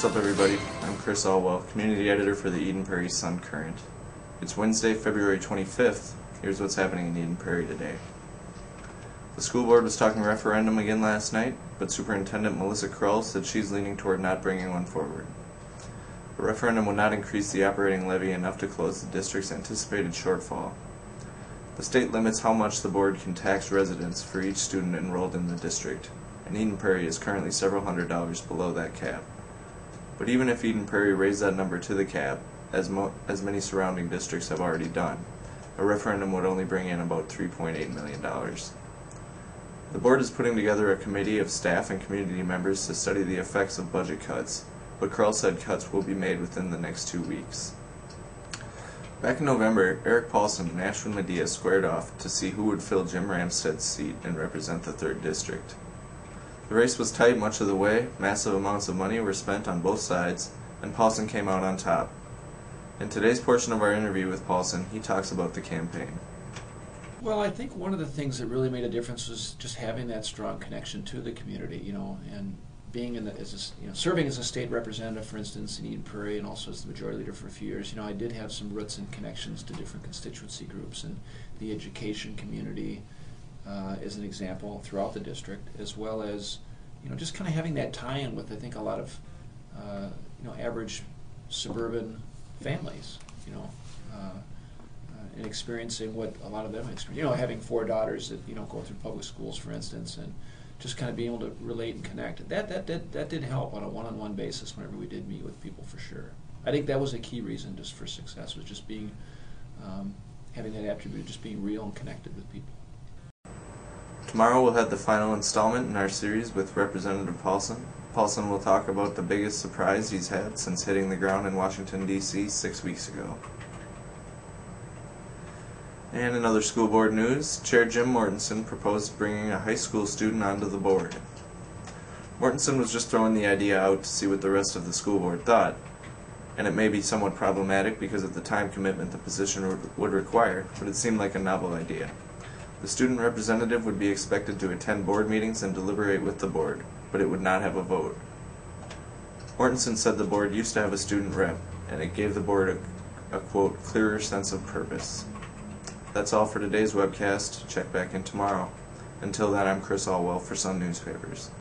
What's up, everybody? I'm Chris Alwell, Community Editor for the Eden Prairie Sun Current. It's Wednesday, February 25th. Here's what's happening in Eden Prairie today. The school board was talking referendum again last night, but Superintendent Melissa Krull said she's leaning toward not bringing one forward. The referendum would not increase the operating levy enough to close the district's anticipated shortfall. The state limits how much the board can tax residents for each student enrolled in the district, and Eden Prairie is currently several $100s below that cap. But even if Eden Prairie raised that number to the cap, as many surrounding districts have already done, a referendum would only bring in about $3.8 million. The board is putting together a committee of staff and community members to study the effects of budget cuts, but Krull said cuts will be made within the next 2 weeks. Back in November, Erik, Paulsen, and Ashwin Madia squared off to see who would fill Jim Ramstad's seat and represent the 3rd District. The race was tight much of the way, massive amounts of money were spent on both sides, and Paulsen came out on top. In today's portion of our interview with Paulsen, he talks about the campaign. Well, I think one of the things that really made a difference was just having that strong connection to the community, and being serving as a state representative, for instance, in Eden Prairie, and also as the majority leader for a few years. I did have some roots and connections to different constituency groups and the education community, as an example, throughout the district, as well as just kind of having that tie-in with, I think, a lot of average suburban families, and experiencing what a lot of them experience. Having 4 daughters that go through public schools, for instance, and just kind of being able to relate and connect. That did help on a one-on-one basis whenever we did meet with people, for sure. I think that was a key reason just for success, was just being having that attribute, just being real and connected with people. Tomorrow we'll have the final installment in our series with Representative Paulsen. Paulsen will talk about the biggest surprise he's had since hitting the ground in Washington, D.C. 6 weeks ago. And in other school board news, Chair Jim Mortensen proposed bringing a high school student onto the board. Mortensen was just throwing the idea out to see what the rest of the school board thought, and it may be somewhat problematic because of the time commitment the position would require, but it seemed like a novel idea. The student representative would be expected to attend board meetings and deliberate with the board, but it would not have a vote. Mortensen said the board used to have a student rep, and it gave the board a quote, clearer sense of purpose. That's all for today's webcast. Check back in tomorrow. Until then, I'm Chris Alwell for Sun Newspapers.